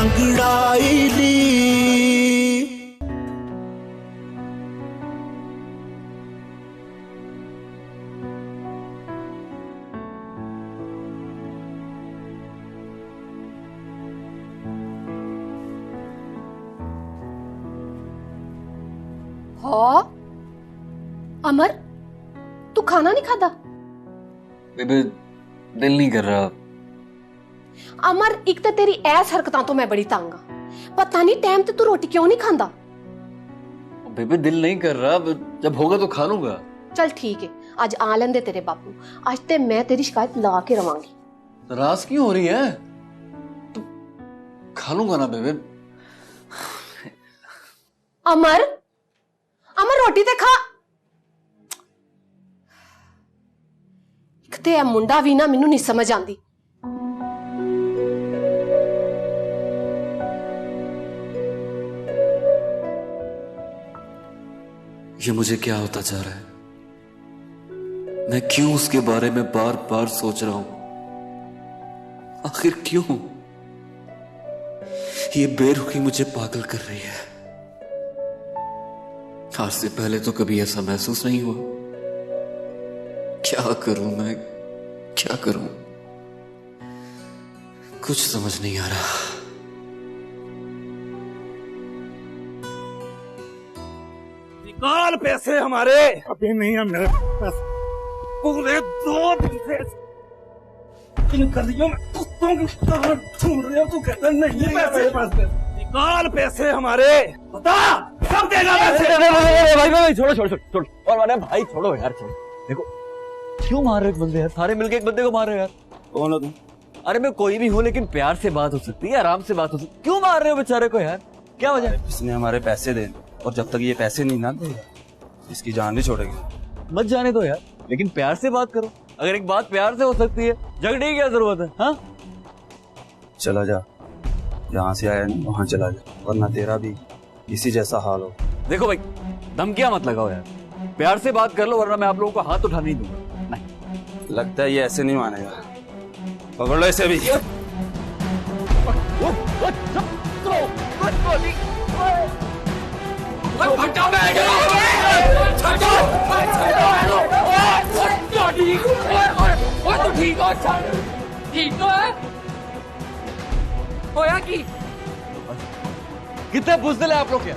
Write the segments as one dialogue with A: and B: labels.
A: अंगड़ाई ली।
B: हाँ अमर, तू खाना नहीं खाता?
C: बेबे दिल नहीं कर रहा।
B: अमर, एक तो तेरी ऐस हरकतां तो मैं बड़ी तंग हाँ। पता नहीं टाइम ते तू रोटी क्यों नहीं खांदा?
C: बेबे दिल नहीं कर रहा, जब होगा तो खा लूंगा।
B: चल ठीक है, आज आ लेंदे तेरे बापू। आज ते मैं तेरी शिकायत लगा के रवांगी।
C: नाराज क्यों हो रही है? तो खा लूंगा ना बेबे।
B: अमर, अमर रोटी ते खा। एक ते मुंडा भी ना मैनू नहीं समझ आंदी।
C: ये मुझे क्या होता जा रहा है? मैं क्यों उसके बारे में बार बार सोच रहा हूं? आखिर क्यों? ये बेरुखी मुझे पागल कर रही है। आज से पहले तो कभी ऐसा महसूस नहीं हुआ। क्या करूं मैं, क्या करूं? कुछ समझ नहीं आ रहा।
D: निकाल पैसे हमारे।
E: अभी नहीं है मेरे पास।
D: पूरे 2 दिन से इन गलियों में कुत्तों की तरह ढूंढ रहे हो, तू कहता नहीं है
E: मेरे पास पैसे।
D: निकाल पैसे हमारे, बता कब देगा पैसे?
F: भाई छोड़ो। और मैंने भाई छोड़ो यार, छोड़ो। देखो क्यों मार रहे हो एक बंदे यार? सारे मिलके एक बंदे को मार रहे हो यार।
D: कौन हो तुम?
F: अरे मैं कोई भी हूँ, लेकिन प्यार से बात हो सकती है, आराम से बात हो सकती है। क्यों मार रहे हो बेचारे को यार? क्या वजह?
D: इसने हमारे पैसे दे, और जब तक ये पैसे नहीं ना देगा इसकी जान नहीं छोड़ेगी।
F: मत जाने दो यार, लेकिन प्यार से बात करो। अगर एक बात प्यार से हो सकती है, झगड़े की क्या जरूरत है? हाँ
D: चला जा, जहाँ से आया नहीं वहां चला जा, वरना तेरा भी इसी जैसा हाल हो।
F: देखो भाई, धमकियां मत लगाओ यार, प्यार से बात कर लो, वरना मैं आप लोगों को हाथ उठाने नहीं दूंगा। नहीं,
D: लगता है ये ऐसे नहीं मानेगा। पकड़ लो इसे भी।
F: कितने बुज़दिल है आप लोग? क्या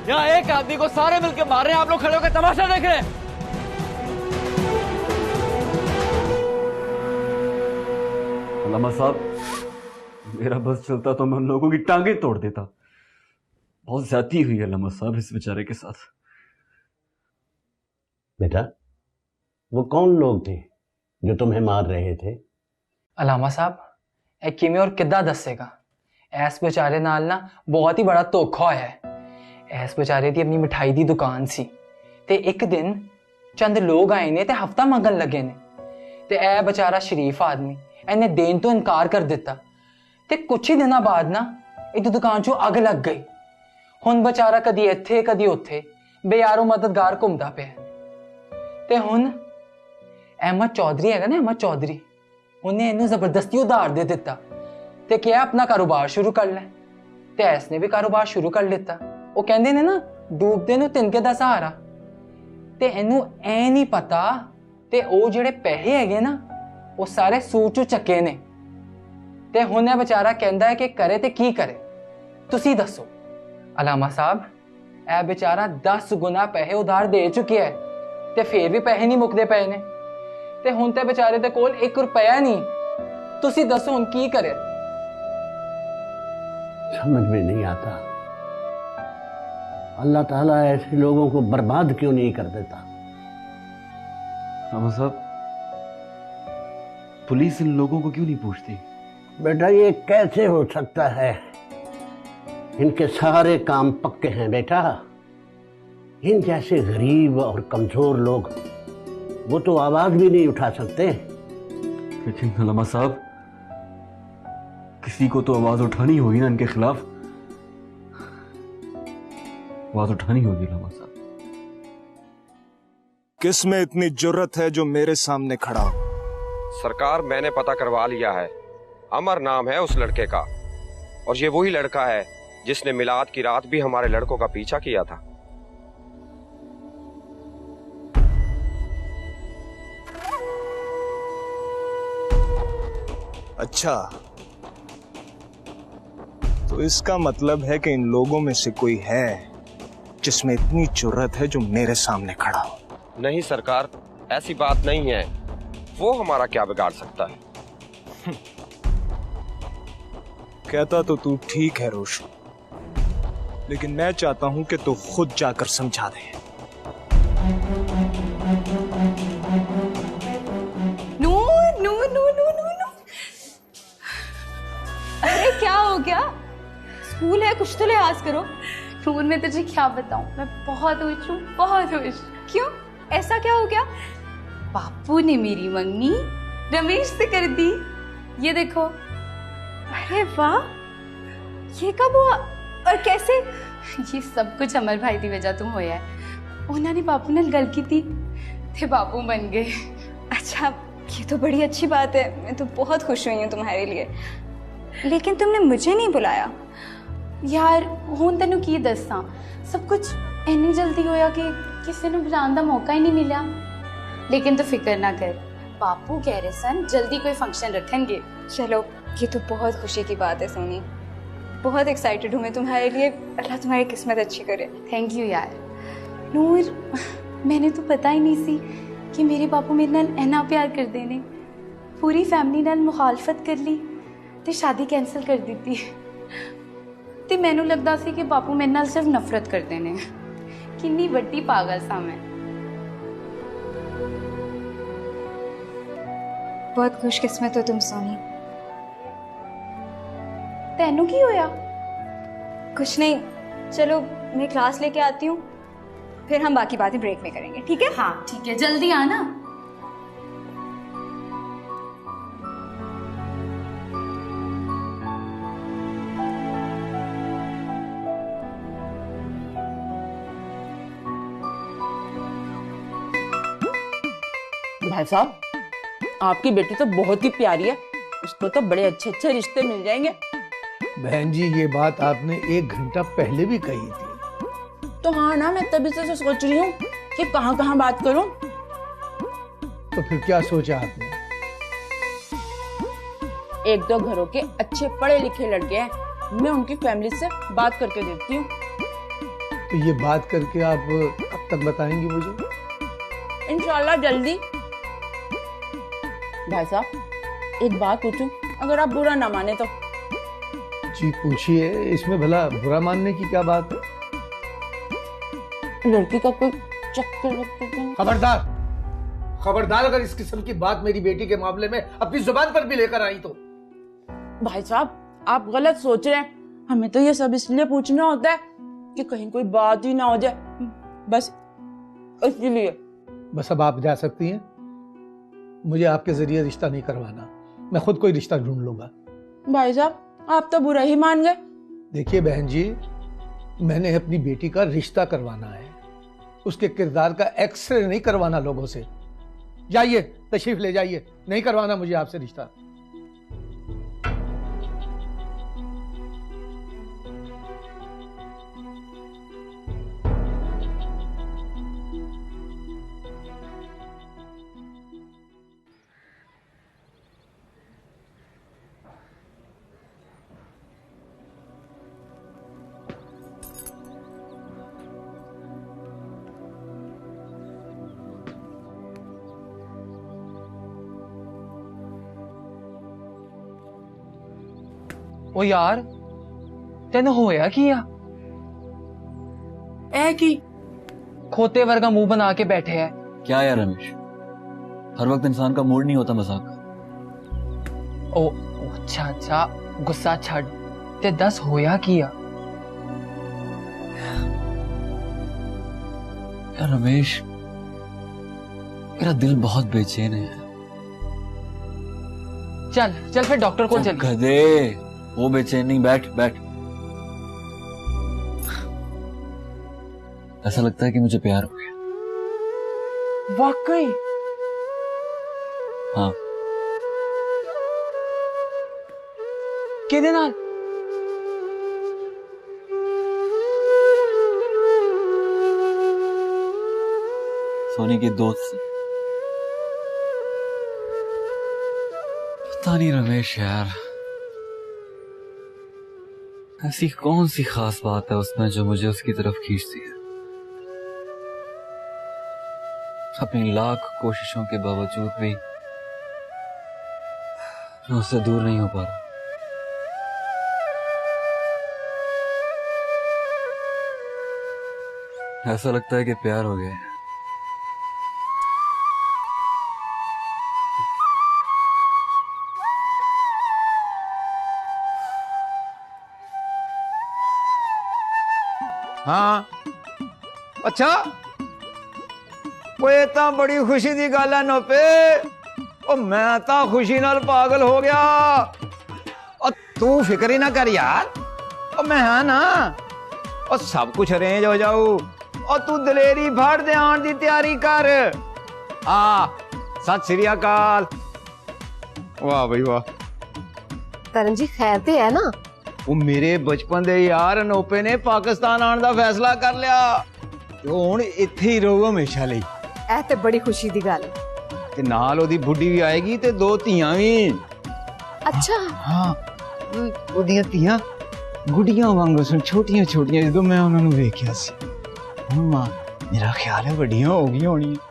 F: यहाँ एक आदमी को सारे मिलके मार रहे हैं, आप लोग खड़े होकर तमाशा देख रहे हैं। अल्लामा साहब, मेरा बस चलता तो मैं उन लोगों की टांगे तोड़ देता। बहुत ज्यादती हुई है अल्लामा साहब इस बेचारे के साथ।
G: बेटा, वो कौन लोग थे जो तुम्हें मार रहे थे?
H: अलामा साहब, ए किमें और किद्दां दसेगा? ऐस बेचारे नाल ना बहुत ही बड़ा धोखा होया है। ऐस बेचारे दी अपनी मिठाई दी दुकान सी ते एक दिन चंद लोग आए ने ते हफ्ता मंगन लगे ने ते ए बेचारा शरीफ आदमी इन्हें देन तो इनकार कर दिता ते कुछ ही दिनों बाद ना इस दुकान चो अग लग गई। हुन बेचारा कदी इत्थे कदी उत्थे बेयारो मददगार घूमदा पे ते हुन अहमद चौधरी है ना, अहमद चौधरी, उन्हें इन्हें जबरदस्ती उधार दे दिता ते क्या अपना कारोबार शुरू कर ले ते इसने भी कारोबार शुरू कर लेता। वो कहंदे ने ना, डूबदे नु तिनके दा सहारा। ते इनू ऐ नहीं पता ते ओ जेड़े पैसे हैगे ना वो सारे सूट चो चक्के ने ते हुन ए बेचारा कहंदा है कि करे ते की करे, तुसी दसो। अलामा साहब, ए बेचारा 10 गुना पैसे उधार दे चुके है ते फिर भी पैसे नहीं मुकदे पे ने ते हुन ते बेचारे दे कोल 1 रुपया नहीं। तुसी दसो हुन की करे?
G: समझ में नहीं आता, अल्लाह ताला ऐसे लोगों को बर्बाद क्यों नहीं कर देता?
F: अल्लामा साहब, पुलिस इन लोगों को क्यों नहीं पूछती?
G: बेटा, ये कैसे हो सकता है? इनके सारे काम पक्के हैं बेटा। इन जैसे गरीब और कमजोर लोग वो तो आवाज भी नहीं उठा सकते।
F: लेकिन अल्लामा साहब, किसी को तो आवाज उठानी होगी ना इनके खिलाफ। आवाज उठानी होगी अल्लामा साहब।
E: किस में इतनी जुर्रत है जो मेरे सामने खड़ा हो?
I: सरकार, मैंने पता करवा लिया है,
A: अमर नाम है उस लड़के का, और ये वही लड़का है जिसने मिलाद की रात भी हमारे लड़कों का पीछा किया था।
I: अच्छा, तो इसका मतलब है कि इन लोगों में से कोई है जिसमें इतनी जुर्रत है जो मेरे सामने खड़ा हो।
A: नहीं सरकार, ऐसी बात नहीं है। वो हमारा क्या बिगाड़ सकता है?
I: कहता तो तू ठीक है रोशु, लेकिन मैं चाहता हूं कि तू खुद जाकर समझा दे।
J: नूर नूर नूर नूर नूर नूर, अरे क्या हो गया? स्कूल है, कुछ तो लिहाज करो।
K: नूर मैं तुझे क्या बताऊं, मैं बहुत खुश हूँ, बहुत खुश।
J: क्यों, ऐसा क्या हो गया?
K: बापू ने मेरी मंगनी रमेश से कर दी, ये देखो।
J: अरे वाह, ये कब हुआ और कैसे?
K: ये सब कुछ अमर भाई की वजह तो होया है। उन्होंने बापू ने गल की थी ते बापू बन गए।
J: अच्छा, ये तो बड़ी अच्छी बात है। मैं तो बहुत खुश हुई हूँ तुम्हारे लिए। लेकिन तुमने मुझे नहीं बुलाया।
K: यार हूं तेनू की दसा, सब कुछ इन्नी जल्दी होया कि किसी ने बुलाने का मौका ही नहीं मिला। लेकिन तो फिक्र ना कर, बापू कह रहे सन जल्दी कोई फंक्शन रखेंगे।
J: चलो, ये तो बहुत खुशी की बात है सोनी। बहुत एक्साइटेड हूँ मैं तुम्हारे लिए। अल्लाह तुम्हारी किस्मत अच्छी करे।
K: थैंक यू यार। नूर, मैंने तो पता ही नहीं सी कि मेरे बापू मेरे नाल इन्ना प्यार कर देने। पूरी फैमिली नाल मुखालफत कर ली ते शादी कैंसिल कर दी। ते मैनू लगदा सी कि बापू मेरे नाल सिर्फ नफरत करते ने। किन्नी वड्डी पागल सा मैं।
J: बहुत खुशकिस्मत हो तुम सोनी।
K: तेनू की होया?
J: कुछ नहीं, चलो मैं क्लास लेके आती हूँ, फिर हम बाकी बातें ब्रेक में करेंगे, ठीक है?
K: हाँ ठीक है, जल्दी आना।
L: भाई साहब, आपकी बेटी तो बहुत ही प्यारी है, उसको तो बड़े अच्छे अच्छे रिश्ते मिल जाएंगे।
E: बहन जी, ये बात आपने 1 घंटा पहले भी कही थी।
L: तो हाँ ना, मैं तभी से सोच रही हूँ कि कहाँ कहाँ बात करूँ।
E: तो फिर क्या सोचा आपने?
L: 1-2 घरों के अच्छे पढ़े लिखे लड़के हैं, मैं उनकी फैमिली से बात करके देखती हूँ।
E: तो ये बात करके आप कब तक बताएंगी मुझे?
L: इंशाल्लाह जल्दी। भाई साहब, एक बात पूछूं, अगर आप बुरा ना माने तो?
E: जी पूछिए, इसमें भला बुरा मानने की क्या बात है?
L: लड़की का कोई चक्कर।
E: खबरदार, खबरदार, अगर इस किस्म की बात मेरी बेटी के मामले में अपनी जुबान पर भी लेकर आई तो।
L: भाई साहब, आप गलत सोच रहे हैं। हमें तो ये सब इसलिए पूछना होता है कि कहीं कोई बात ही ना हो जाए, बस इसलिए।
E: बस अब आप जा सकती हैं। मुझे आपके जरिए रिश्ता नहीं करवाना, मैं खुद कोई रिश्ता ढूंढ लूंगा।
L: भाई साहब, आप तो बुरा ही मान गए।
E: देखिए बहन जी, मैंने अपनी बेटी का रिश्ता करवाना है, उसके किरदार का एक्सरे नहीं करवाना लोगों से। जाइए, तशरीफ ले जाइए, नहीं करवाना मुझे आपसे रिश्ता।
H: ओ यार, तेन होया किया?
L: ऐ की
H: खोते वर्गा मुंह बना के बैठे है।
C: क्या यार रमेश, हर वक्त इंसान का मूड नहीं होता मजाक का।
H: ओ अच्छा अच्छा, गुस्सा छड़ ते दस होया किया?
C: यार रमेश, मेरा दिल बहुत बेचैन है।
H: चल चल फिर डॉक्टर को चल।
C: गधे, वो बेचैन नहीं, बैठ बैठ। ऐसा लगता है कि मुझे प्यार हो गया।
L: वाकई?
C: हाँ,
H: किहदे नाल?
C: सोनी के दोस्त से। पता नहीं रमेश यार, ऐसी कौन सी खास बात है उसमें जो मुझे उसकी तरफ खींचती है। अपनी लाख कोशिशों के बावजूद भी मैं उससे दूर नहीं हो पा रहा। ऐसा लगता है कि प्यार हो गया है।
M: हाँ अच्छा, वो तो बड़ी खुशी की गल है नोपे। ओ मैं तो खुशी नाल पागल हो गया। और तू फिक्र ही ना कर यार, और मैं हाँ ना, और सब कुछ अरेंज हो जाऊ। और तू दलेरी फड़ दे, आने की तैयारी कर। सत श्री अकाल। वाह भाई वाह।
B: करण जी खैर ते है ना?
M: वो मेरे बचपन दे यार अनोपे ने पाकिस्तान आने का फैसला कर लिया, तो हुण इत्थे ही रहू हमेशा लई।
B: ऐ ते बड़ी खुशी दी गल।
M: ते नाल ओदी बुड्ढी भी आएगी ते 2 धीआं भी।
B: अच्छा
M: हाँ, ओदियां धीआं गुड़ियां वांगू सन, छोटियां छोटियां। जदों मैं उन्हां नूं वेखिया सी, हुण मां मेरा ख्याल है वड्डियां हो गईयां होणीआं।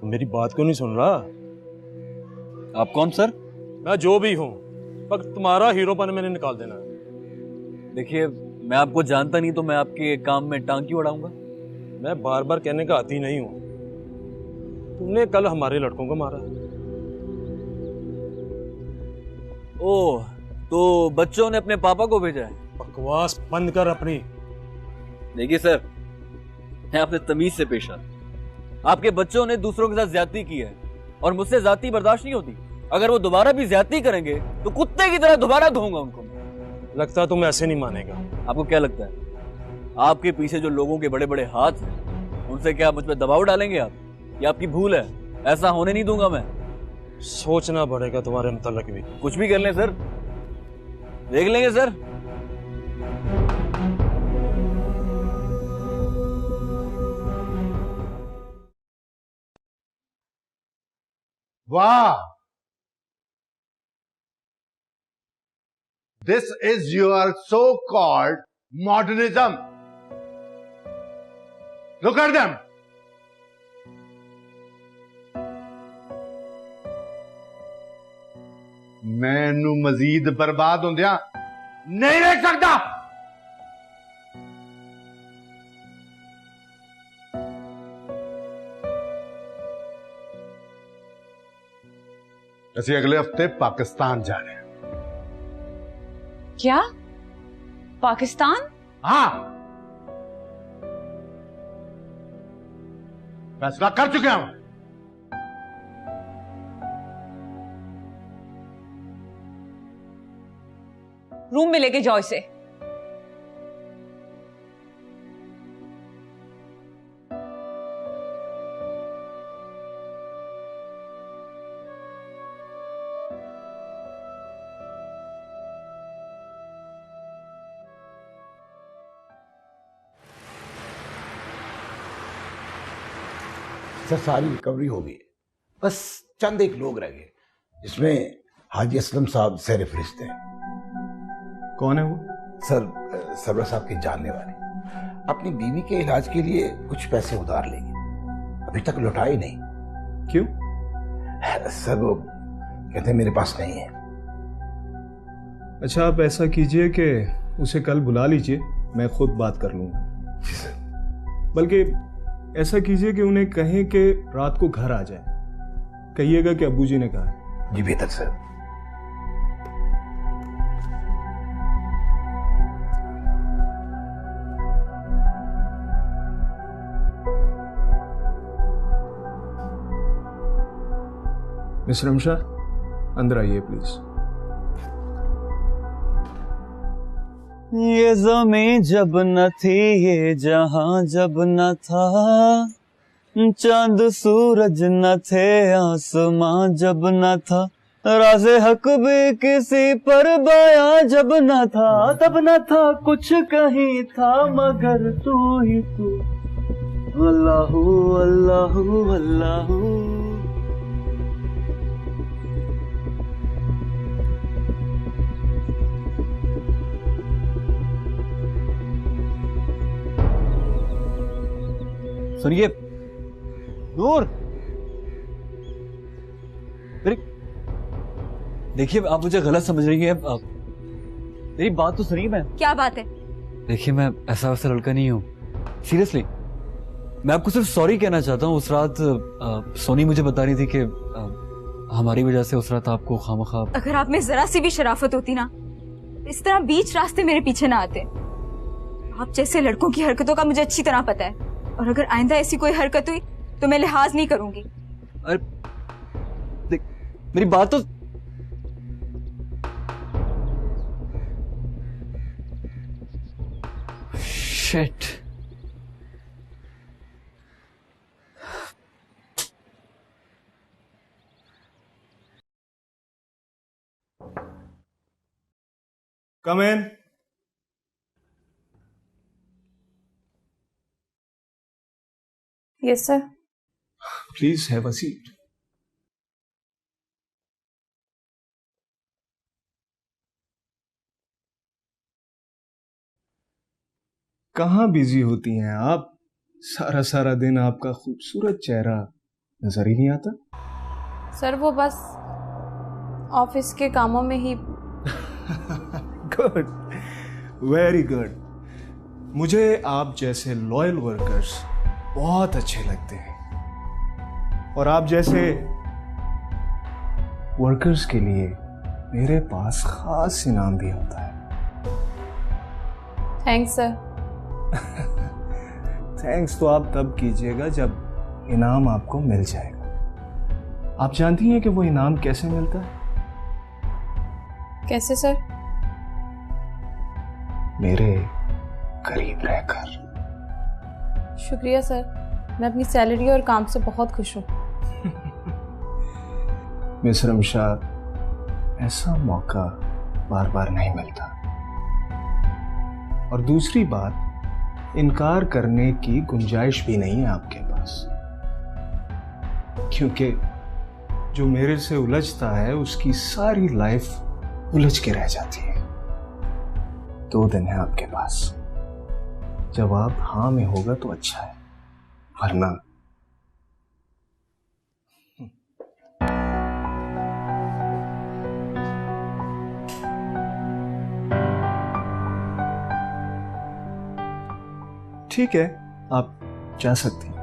I: मेरी बात क्यों नहीं सुन रहा?
C: आप कौन सर?
I: मैं जो भी हूँ, पर तुम्हारा हीरोपन मैंने निकाल देना है।
C: देखिए, मैं आपको जानता नहीं तो मैं आपके काम में टांग क्यों अड़ाऊंगा?
I: मैं बार बार कहने का आती नहीं हूँ। तुमने कल हमारे लड़कों को मारा।
C: ओह, तो बच्चों ने अपने पापा को भेजा है?
I: बकवास बंद कर अपनी।
C: देखिए सर, मैं आपसे तमीज से पेश आ। आपके बच्चों ने दूसरों के साथ ज्यादती की है और मुझसे ज्यादती बर्दाश्त नहीं होती। अगर वो दोबारा भी ज्यादती करेंगे तो कुत्ते की तरह दोबारा धोऊंगा उनको।
I: लगता है तुम ऐसे नहीं मानेगा।
C: आपको क्या लगता है, आपके पीछे जो लोगों के बड़े बड़े हाथ हैं उनसे क्या मुझ पर दबाव डालेंगे आप? ये आपकी भूल है, ऐसा होने नहीं दूंगा मैं।
I: सोचना पड़ेगा तुम्हारे मुताल्लिक भी।
C: कुछ भी कर लें सर, देख लेंगे sir.
N: Wow! This is your so-called modernism. Look at them. मैं इनू मजीद बर्बाद होंदिया नहीं रह सकता। ਅਸੀਂ अगले हफ्ते पाकिस्तान जा रहे हैं।
J: क्या? पाकिस्तान?
N: हाँ, फैसला कर चुके हैं।
J: रूम में लेके जाओ इसे।
G: सर सारी रिकवरी हो गई, बस चंद एक लोग रह गए, जिसमें हाजी असलम साहब सैर फरिश्ते हैं।
I: कौन है वो?
G: सर सरवर साहब के जानने वाले, अपनी बीवी के इलाज के लिए कुछ पैसे उधार लेंगे, अभी तक लौटाए नहीं।
I: क्यों?
G: सर वो कहते हैं मेरे पास नहीं है।
I: अच्छा, आप ऐसा कीजिए कि उसे कल बुला लीजिए, मैं खुद बात कर लूंगा।
G: जी सर।
I: बल्कि ऐसा कीजिए कि उन्हें कहें कि रात को घर आ जाए, कहिएगा कि अब्बू जी ने कहा है।
G: जी बेहतर सर।
I: मिस्टर रमशा, अंदर आइए प्लीज।
C: ये ज़मीं जब न थी, ये जहां जब न था, चांद सूरज न थे, आसमां जब न था, राज़े हक भी किसी पर बयां जब न था, तब न था कुछ कहीं था मगर तू ही तू। अल्लाहू अल्लाहू अल्लाहू। सुनिए नूर, देखिए आप मुझे गलत समझ रही हैं। मेरी बात तो सुनिए। मैं
J: क्या बात है?
C: देखिए मैं ऐसा वैसा लड़का नहीं हूँ, सीरियसली। मैं आपको सिर्फ सॉरी कहना चाहता हूँ। उस रात सोनी मुझे बता रही थी कि हमारी वजह से उस रात आपको खामखा।
J: अगर आप में जरा सी भी शराफत होती ना, इस तरह बीच रास्ते मेरे पीछे ना आते। आप जैसे लड़कों की हरकतों का मुझे अच्छी तरह पता है, और अगर आइंदा ऐसी कोई हरकत हुई तो मैं लिहाज नहीं करूंगी।
C: अरे देख, मेरी बात तो shit.
I: Come in.
K: Yes sir.
I: Please have a seat. कहाँ बिजी होती हैं आप? सारा सारा दिन आपका खूबसूरत चेहरा नजर ही नहीं आता।
K: सर वो बस ऑफिस के कामों में ही।
I: Good, very good. मुझे आप जैसे लॉयल वर्कर्स बहुत अच्छे लगते हैं, और आप जैसे वर्कर्स के लिए मेरे पास खास इनाम भी होता है।
K: Thanks sir.
I: थैंक्स तो आप तब कीजिएगा जब इनाम आपको मिल जाएगा। आप जानती हैं कि वो इनाम कैसे मिलता है?
K: कैसे सर?
I: मेरे करीब रहकर।
K: शुक्रिया सर, मैं अपनी सैलरी और काम से बहुत खुश हूँ।
I: मिस रमशाद, ऐसा मौका बार बार नहीं मिलता। और दूसरी बात, इनकार करने की गुंजाइश भी नहीं है आपके पास, क्योंकि जो मेरे से उलझता है उसकी सारी लाइफ उलझ के रह जाती है। 2 दिन है आपके पास। जब आप हाँ में होगा तो अच्छा है, वरना ठीक है, आप जा सकती हैं।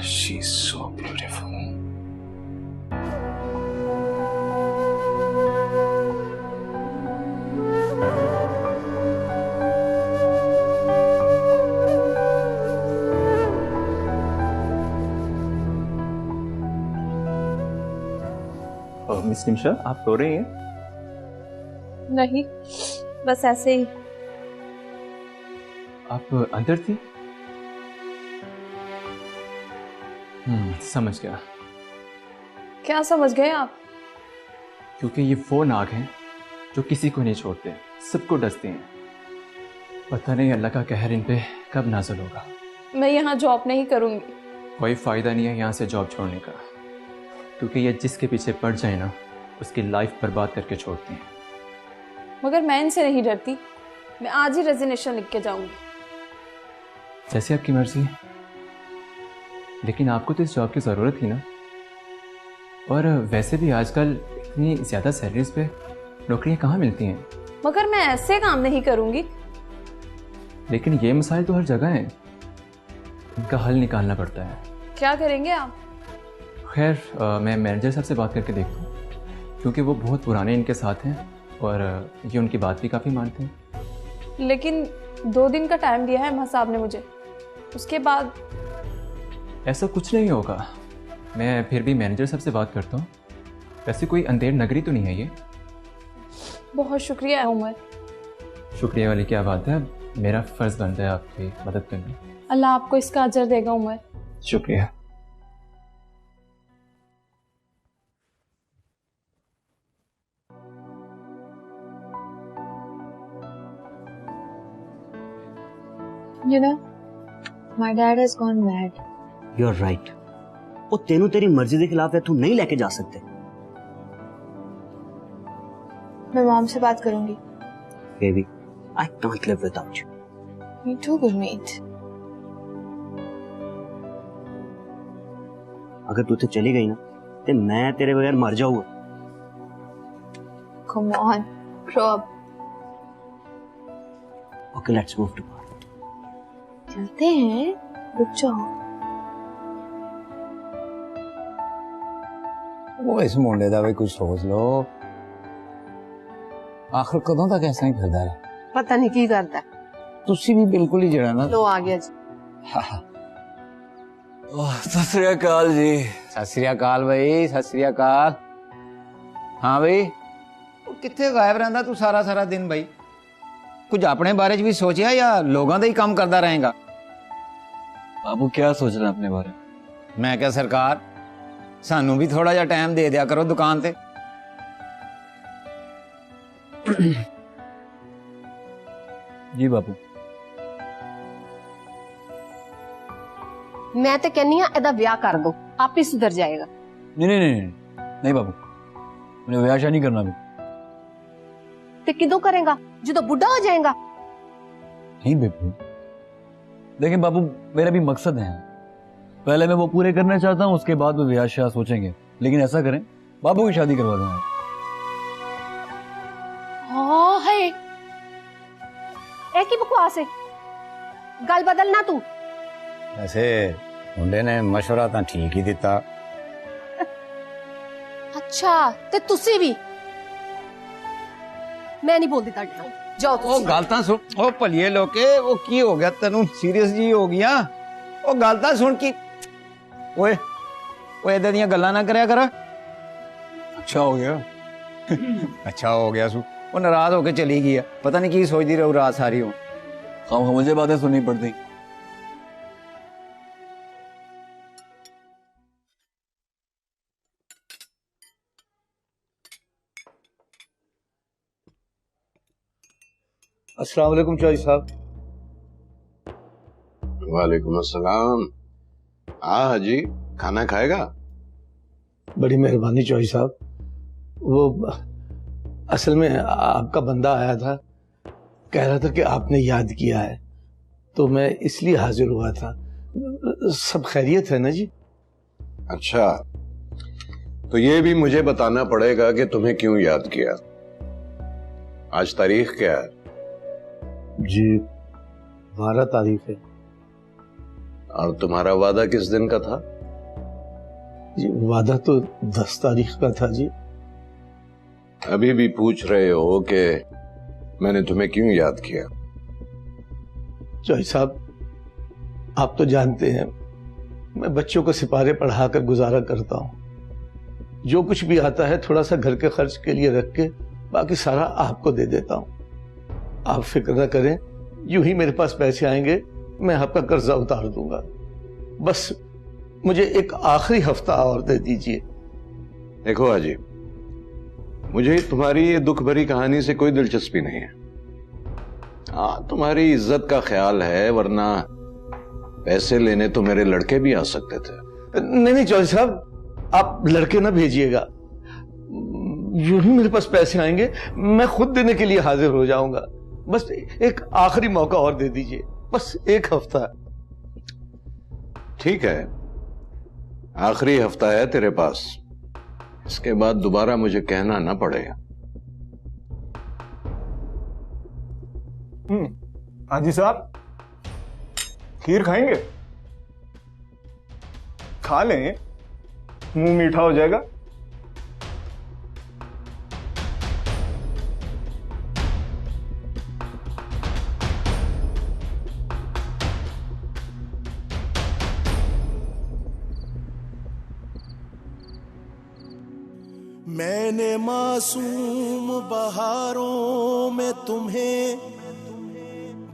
I: She's so beautiful.
F: Miss Nimisha, आप रो रही हैं?
K: नहीं, बस ऐसे ही।
F: आप अंदर थी? समझ गया।
K: क्या समझ गए आप?
F: क्योंकि ये वो नाग हैं जो किसी को नहीं छोड़ते, सबको डसते हैं। पता नहीं अल्लाह का कहर इन पे कब नाज़िल होगा।
K: मैं यहाँ जॉब नहीं करूँगी।
F: कोई फ़ायदा नहीं है यहाँ से जॉब छोड़ने का, क्योंकि ये जिसके पीछे पड़ जाए ना, उसकी लाइफ बर्बाद करके छोड़ते हैं।
K: मगर मैं इनसे नहीं डरती। मैं आज ही रेजिग्नेशन लिख के जाऊंगी।
F: जैसे आपकी मर्जी, लेकिन आपको तो इस जॉब की ज़रूरत थी ना। और वैसे भी आजकल इतनी ज़्यादा सैलरीज पे नौकरियां कहाँ मिलती हैं।
K: मगर मैं ऐसे काम नहीं करूंगी।
F: लेकिन ये मसाइल तो हर जगह हैं, इनका हल निकालना पड़ता है।
K: क्या करेंगे आप?
F: खैर, मैं मैनेजर साहब से बात करके देखता हूँ, क्योंकि वो बहुत पुराने इनके साथ हैं और ये उनकी बात भी काफ़ी मानते हैं।
K: लेकिन 2 दिन का टाइम दिया है माँ साहब ने मुझे, उसके बाद।
F: ऐसा कुछ नहीं होगा। मैं फिर भी मैनेजर साहब से बात करता हूँ, वैसे कोई अंधेर नगरी तो नहीं है ये?
K: बहुत शुक्रिया उमर।
F: शुक्रिया वाली क्या बात है, मेरा फर्ज बनता है आपकी मदद करना।
K: अल्लाह आपको इसका अजर देगा उमर।
F: शुक्रिया।
O: You know, my dad has gone mad.
P: You're right. वो तेनू तेरी मर्जी के खिलाफ है, तू नहीं लेके जा सकते।
O: मैं मॉम से बात करूंगी।
P: Baby, I can't live without you.
O: Me too, Gurmeet.
P: अगर तू तो चली गई ना, तो मैं तेरे बगैर मर जाऊंगा।
O: Come on, grow up.
P: Okay, let's move to.
O: चलते हैं, रुक जाओ।
M: वो इस मुंडे दा भी कुछ सोच लो, आखिर कदों तक ऐसा ही फिरदा है?
Q: पता नहीं की करता।
M: तुसी भी बिल्कुल ही जड़ा ना।
Q: लो आ गया जी।
M: सत श्री अकाल जी। सत श्री अकाल भाई, सत श्री अकाल। हाँ भाई, कित्थे गायब रहंदा तू सारा सारा दिन भाई? कुछ अपने बारे च भी सोचिया या लोगों का ही काम करता रहेगा?
C: बाबू क्या सोच रहे हैं अपने बारे में?
M: मैं क्या सरकार, सानू भी थोड़ा जा टाइम दे दिया करो दुकान पे।
C: जी बाबू।
B: मैं तो कहनी हाँ एदा ब्याह कर दो, आप ही सुधर जाएगा।
C: नहीं नहीं नहीं नहीं बाबू, मैंने ब्याह नहीं करना भी।
B: तो किदों करेगा जो बुढ़ा हो जाएगा?
C: नहीं बेबू, लेकिन बाबू मेरा भी मकसद है, पहले मैं वो पूरे करना चाहता हूँ, उसके बाद वो ब्याह शाह सोचेंगे। लेकिन ऐसा करें, बाबू की शादी करवा दें।
B: हाँ है, एक ही बकवास है, गल बदलना तू।
M: वैसे मुंडे ने मशवरा तो ठीक ही दिता।
B: अच्छा ते तुसी भी? मैं नहीं बोलती ताड़े नाल, जाओ तुसी।
M: ओ गलता सुन, ओ भलिए लोके, वो की हो गया तेनू? सीरियस जी हो गया? ओ गलता सुन की, ओए ओए इदां दियां गल्लां ना करया कर। अच्छा हो गया। अच्छा हो गया सू, वो नाराज होके चली गई है, पता नहीं की सोचती रहू रात सारी हो।
C: हाँ मुझे बातें सुननी पड़ती।
E: अस्सलाम वालेकुम चौधरी साहब।
N: वालेकुम अस्सलाम। हाँ हाजी, खाना खाएगा?
E: बड़ी मेहरबानी चौधरी साहब। वो असल में आपका बंदा आया था, कह रहा था कि आपने याद किया है, तो मैं इसलिए हाजिर हुआ था। सब खैरियत है ना जी?
N: अच्छा, तो ये भी मुझे बताना पड़ेगा कि तुम्हें क्यों याद किया। आज तारीख क्या है?
E: जी 12 तारीख है।
N: और तुम्हारा वादा किस दिन का था?
E: जी वादा तो 10 तारीख का था जी।
N: अभी भी पूछ रहे हो कि मैंने तुम्हें क्यों याद किया?
E: चौधरी साहब, आप तो जानते हैं मैं बच्चों को सिपारे पढ़ाकर गुजारा करता हूँ। जो कुछ भी आता है थोड़ा सा घर के खर्च के लिए रख के बाकी सारा आपको दे देता हूँ। आप फिक्र न करें, यूं ही मेरे पास पैसे आएंगे मैं आपका कर्जा उतार दूंगा। बस मुझे एक आखिरी हफ्ता और दे दीजिए।
N: देखो हाजी, मुझे तुम्हारी ये दुख भरी कहानी से कोई दिलचस्पी नहीं है। हाँ, तुम्हारी इज्जत का ख्याल है, वरना पैसे लेने तो मेरे लड़के भी आ सकते थे।
E: नहीं नहीं चौधरी साहब, आप लड़के ना भेजिएगा। यूं ही मेरे पास पैसे आएंगे मैं खुद देने के लिए हाजिर हो जाऊंगा। बस एक आखिरी मौका और दे दीजिए, बस एक हफ्ता।
N: ठीक है, आखिरी हफ्ता है तेरे पास, इसके बाद दोबारा मुझे कहना ना पड़ेगा।
I: हाजी साहब, खीर खाएंगे? खा लें, मुंह मीठा हो जाएगा।
Q: मैंने मासूम बहारों में तुम्हें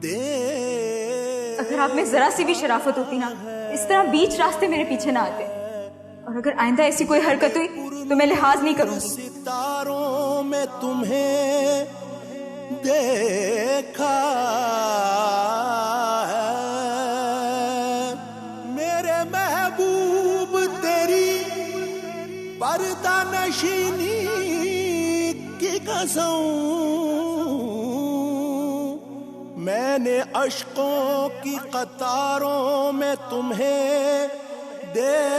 Q: दे।
J: अगर आप में जरा सी भी शराफत होती ना, इस तरह बीच रास्ते मेरे पीछे ना आते। और अगर आइंदा ऐसी कोई हरकत हुई तो मैं लिहाज नहीं करूंगी।
Q: सितारों में तुम्हें देखा है, मेरे महबूब तेरी पर्दा नशीनी की कसम, मैंने अश्कों की कतारों में तुम्हें देखा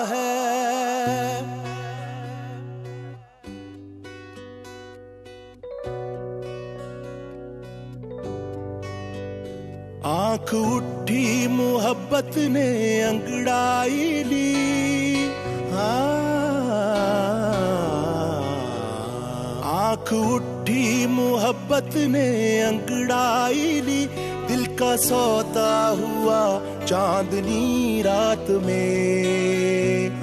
Q: है। आंख उठी मोहब्बत ने अंगड़ाई ली, आंख उठी मोहब्बत ने अंगड़ाई ली, दिल का सौदा हुआ चांदनी रात में।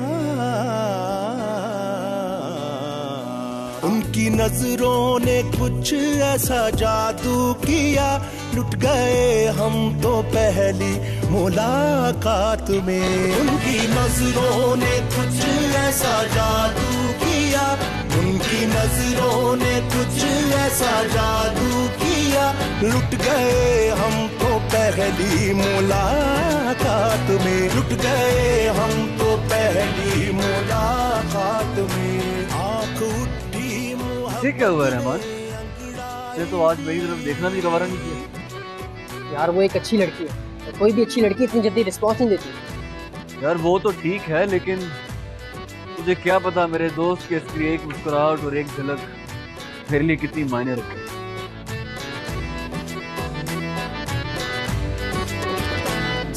Q: उनकी नजरों ने कुछ ऐसा जादू किया, लुट गए हम तो पहली मुलाकात में। उनकी नजरों ने कुछ ऐसा जादू किया, उनकी नजरों ने कुछ ऐसा जादू किया, लुट गए हम तो पहली मुलाकात में, लुट गए हम तो पहली मुलाकात में। आंख उठी
C: ठीक क्या हुआ रहमान? ये तो आज मेरी तरफ देखना भी गवारा नहीं किया।
R: यार वो एक अच्छी लड़की है, तो कोई भी अच्छी लड़की इतनी जल्दी रिस्पॉन्स नहीं देती।
C: यार वो तो ठीक है, लेकिन मुझे क्या पता मेरे दोस्त के इसकी एक मुस्कुराहट और एक झलक मेरे लिए कितनी मायने रखे।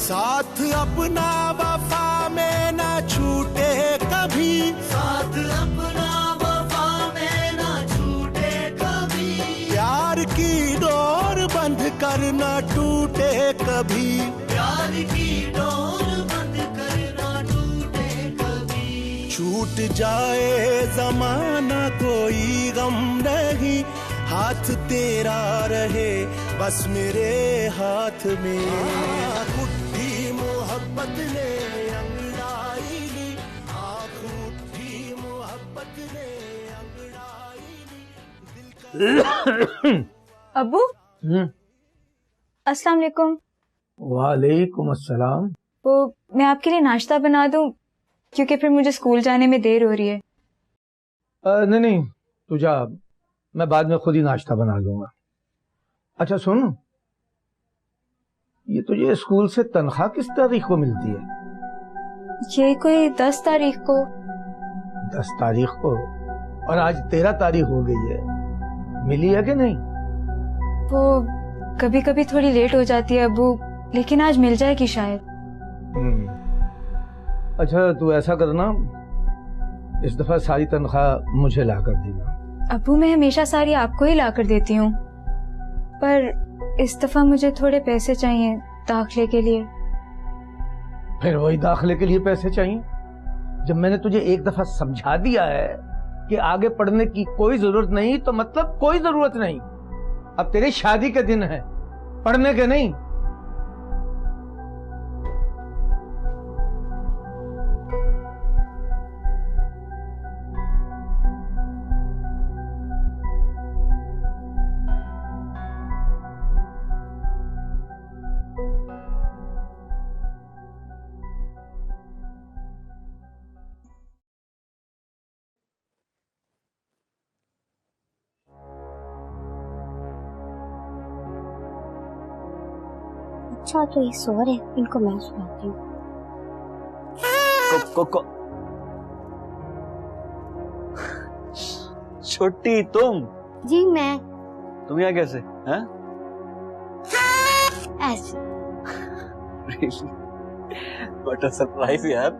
Q: साथ अपना वफा में ना छूटे कभी, साथ अपना वफा में ना छूटे कभी, प्यार की डोर बंध कर ना टूटे कभी, प्यार की डोर बंध कर ना टूटे कभी। छूट जाए जमाना कोई गम नहीं, हाथ तेरा रहे बस मेरे हाथ में। उठी मोहब्बत ने अंगड़ाई ली, आँख उठी मोहब्बत ने अंगड़ाई ली।
J: अब्बू अस्सलाम वालेकुम।
E: वालेकुम अस्सलाम।
J: वो मैं आपके लिए नाश्ता बना दूं, क्योंकि फिर मुझे स्कूल जाने में देर हो रही है।
E: नहीं नहीं, तू जा, मैं बाद में खुद ही नाश्ता बना लूंगा। अच्छा सुन, ये तुझे स्कूल से तनख्वाह किस तारीख को मिलती है?
J: ये कोई 10 तारीख को।
E: 10 तारीख को? और आज 13 तारीख हो गई है, मिली है कि नहीं?
J: वो कभी कभी थोड़ी लेट हो जाती है अब्बू, लेकिन आज मिल जाएगी शायद।
E: अच्छा तू ऐसा करना, इस दफा सारी तनख्वाह मुझे ला कर देना।
J: अब्बू मैं हमेशा सारी आपको ही ला कर देती हूँ, पर इस दफा मुझे थोड़े पैसे चाहिए दाखिले के लिए।
E: फिर वही दाखिले के लिए पैसे चाहिए? जब मैंने तुझे एक दफा समझा दिया है कि आगे पढ़ने की कोई जरूरत नहीं, तो मतलब कोई जरूरत नहीं। अब तेरी शादी के दिन है, पढ़ने के नहीं।
S: अच्छा तो ये सो रहे, इनको मैं सुनाती हूँ।
C: छोटी तुम?
S: जी मैं।
C: तुम यहाँ कैसे हैं?
S: ऐसे।
C: What a surprise यार।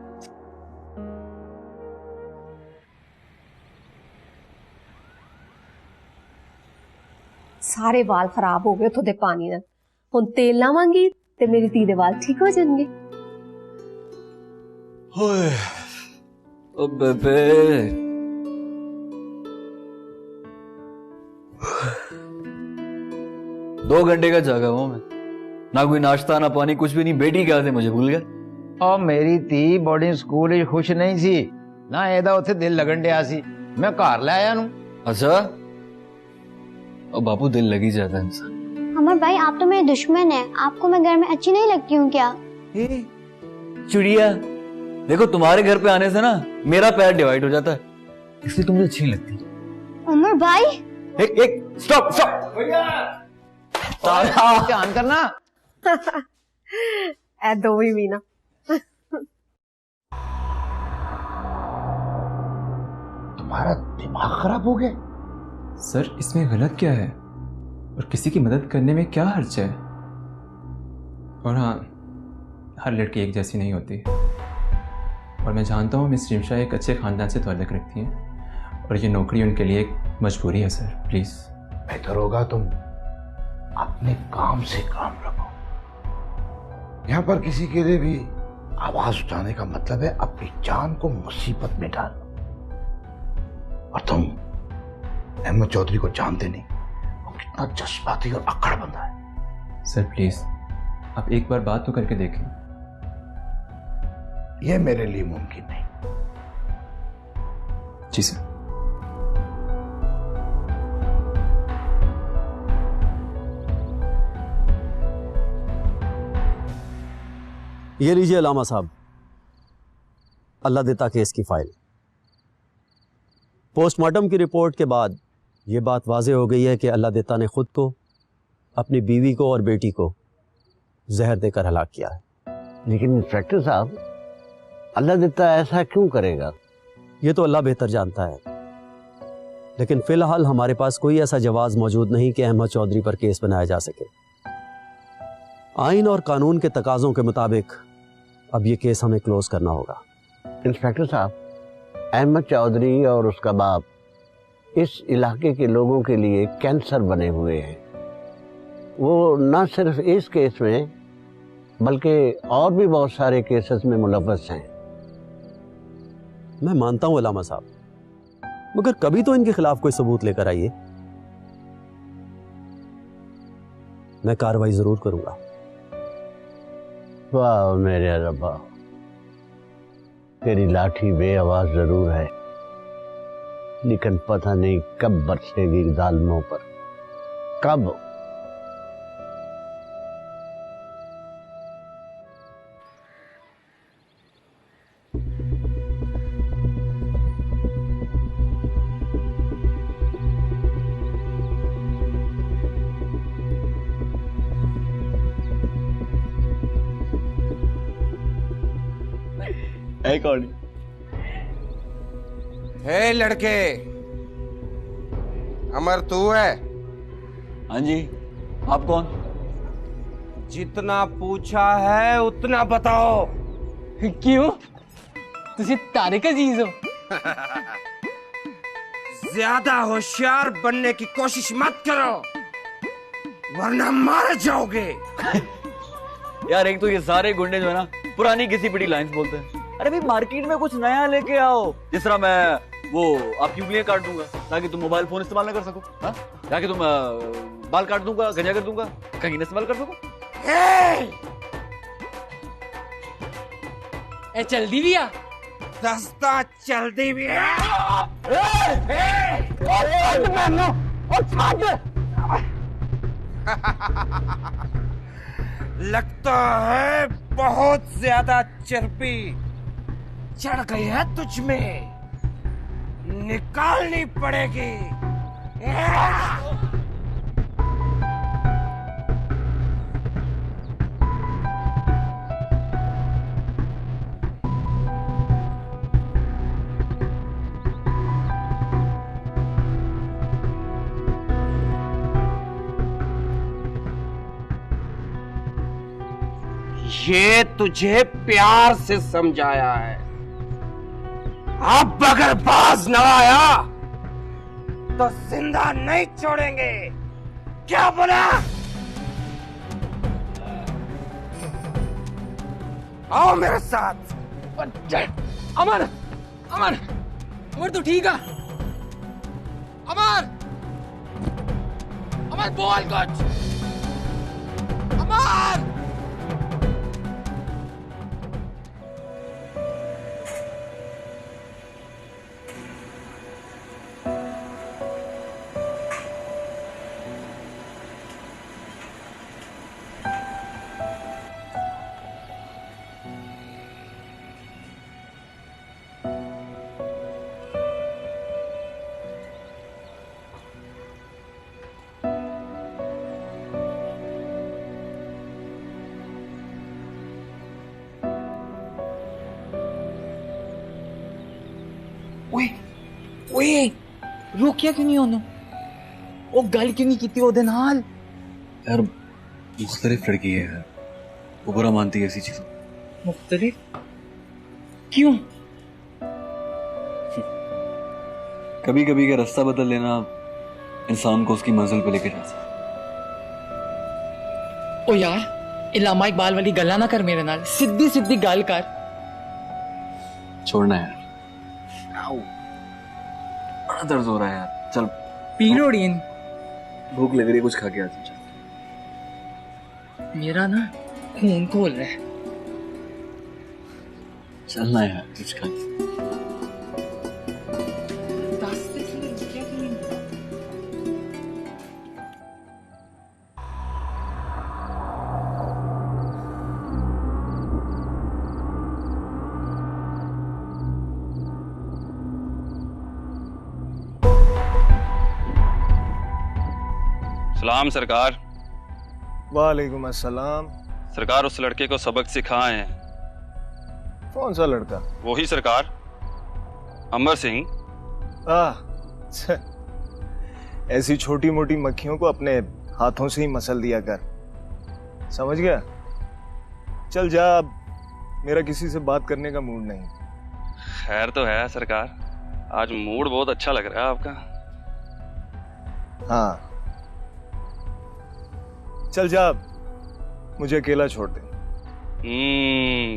B: सारे वाल खराब हो गए थोड़े पानी ਨਾਲ। ਹੁਣ ਤੇਲ ਲਾਵਾਂਗੀ ਤੇ ਮੇਰੀ ਧੀ ਦੇ ਵਾਲ ਠੀਕ ਹੋ ਜਾਣਗੇ।
C: ओ बेबे, दो घंटे का जागा हूं मैं, ना कोई नाश्ता ना पानी कुछ भी नहीं। बेटी क्या थे मुझे भूल गया।
M: और मेरी धी बोर्डिंग स्कूल खुश नहीं सी ना, एदा उत्थे दिल लगन दिया सी, मैं घर ले आया नू।
C: अच्छा, और बापू दिल लगी जाता है इंसान।
S: अमर भाई आप तो मेरे दुश्मन हैं, आपको मैं घर में अच्छी नहीं लगती हूँ क्या?
C: चिड़िया, देखो तुम्हारे घर पे आने से ना मेरा पैर डिवाइड हो जाता है, इसलिए तुम्हें अच्छी नहीं लगती।
S: अमर भाई
C: एक स्टॉप स्टॉप,
M: ध्यान करना।
B: ए दो ही मीना।
E: तुम्हारा दिमाग खराब हो गया?
F: सर इसमें गलत क्या है, और किसी की मदद करने में क्या हर्ज है? और हाँ, हर लड़की एक जैसी नहीं होती, और मैं जानता हूँ मिस रिमशा एक अच्छे खानदान से ताल्लुक़ रखती हैं, और ये नौकरी उनके लिए एक मजबूरी है सर। प्लीज़
E: बेहतर होगा तुम अपने काम से काम रखो। यहाँ पर किसी के लिए भी आवाज उठाने का मतलब है अपनी जान को मुसीबत में डालना। और तुम अहमद चौधरी को जानते नहीं, वो कितना जज्बाती और अक्कड़ बंदा है।
F: सर प्लीज आप एक बार बात तो करके देखें।
E: यह मेरे लिए मुमकिन नहीं।
F: जी सर।
P: ये लीजिए अलामा साहब, अल्लाह देता केस की फाइल। पोस्टमार्टम की रिपोर्ट के बाद ये बात वाज़े हो गई है कि अल्लाह देता ने खुद को, अपनी बीवी को और बेटी को जहर देकर हलाक किया है।
G: लेकिन इंस्पेक्टर साहब, अल्लाह देता ऐसा क्यों करेगा?
P: ये तो अल्लाह बेहतर जानता है, लेकिन फिलहाल हमारे पास कोई ऐसा जवाब मौजूद नहीं कि अहमद चौधरी पर केस बनाया जा सके। आइन और कानून के तकाज़ों के मुताबिक अब ये केस हमें क्लोज करना होगा।
G: इंस्पेक्टर साहब, अहमद चौधरी और उसका बाप इस इलाके के लोगों के लिए कैंसर बने हुए हैं। वो न सिर्फ इस केस में बल्कि और भी बहुत सारे केसेस में मुलव्वस हैं।
P: मैं मानता हूं अलामा साहब, मगर कभी तो इनके खिलाफ कोई सबूत लेकर आइए। मैं कार्रवाई जरूर करूंगा।
G: वाह मेरे रब्बा, तेरी लाठी बेआवाज जरूर है, लेकिन पता नहीं कब बरसेगी जालिमों पर, कब।
C: कौन?
A: हे लड़के, अमर तू है?
C: हाँ जी। आप कौन?
A: जितना पूछा है उतना बताओ।
H: क्यों? तुझे तारिक अजीज हो?
A: ज्यादा होशियार बनने की कोशिश मत करो, वरना मार जाओगे।
C: यार एक तो ये सारे गुंडे जो है ना पुरानी घिसी पिटी लाइंस बोलते हैं। अरे भाई मार्केट में कुछ नया लेके आओ, जिस तरह मैं वो आपकी उंगलियां काट दूंगा ताकि तुम मोबाइल फोन इस्तेमाल ना कर सको, हाँ? ताकि तुम बाल काट दूंगा, गंजा कर दूंगा, कहीं ना इस्तेमाल कर सको।
H: ए चल्दी भी आ,
A: सस्ता चल्दी भी है। लगता है बहुत ज्यादा चर्बी चढ़ गई है तुझ में, निकालनी पड़ेगी। ये तुझे प्यार से समझाया है, अब अगर बाज न आया तो जिंदा नहीं छोड़ेंगे। क्या बोला? आओ मेरे साथ।
R: अमर अमर अमर तू ठीक है? अमर अमर बोल कुछ। अमर
H: ओए ओए रोकिया क्यों नहीं ओनू? ओ गल क्यों नहीं कीती ओदे नाल?
C: यार मुख्तलिफ लड़की है यार, वो बुरा मानती है ऐसी चीजों।
H: मुख्तलिफ क्यों?
C: कभी कभी का रास्ता बदल लेना इंसान को उसकी मंजिल पे लेके जा सकता।
H: ओ यार इलामा इकबाल वाली गल्ला ना कर मेरे नाल, सीधी सीधी गल कर।
C: छोड़ना यार, बड़ा दर्द हो रहा है यार। चल
H: पीलोडीन,
C: भूख लग रही है, कुछ खा के आ चल।
H: मेरा ना खून खोल रहा है।
C: चलना यार, कुछ खा।
T: सलाम सरकार।
I: वालेकुम अस्सलाम।
T: सरकार उस लड़के को सबक सिखाए हैं।
I: कौन सा लड़का?
T: वही सरकार, अमर सिंह।
I: ऐसी छोटी मोटी मक्खियों को अपने हाथों से ही मसल दिया कर, समझ गया? चल जा, अब मेरा किसी से बात करने का मूड नहीं।
T: खैर तो है सरकार, आज मूड बहुत अच्छा लग रहा है आपका।
I: हाँ चल जा, मुझे अकेला छोड़ दे।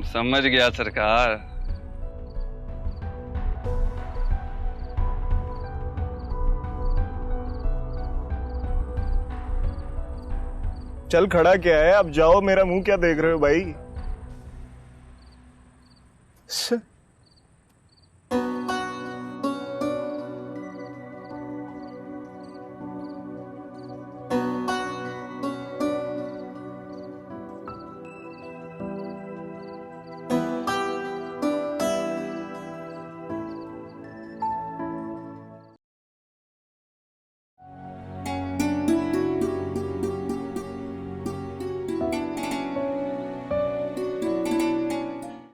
T: समझ गया सरकार।
I: चल खड़ा क्या है, अब जाओ, मेरा मुंह क्या देख रहे हो भाई?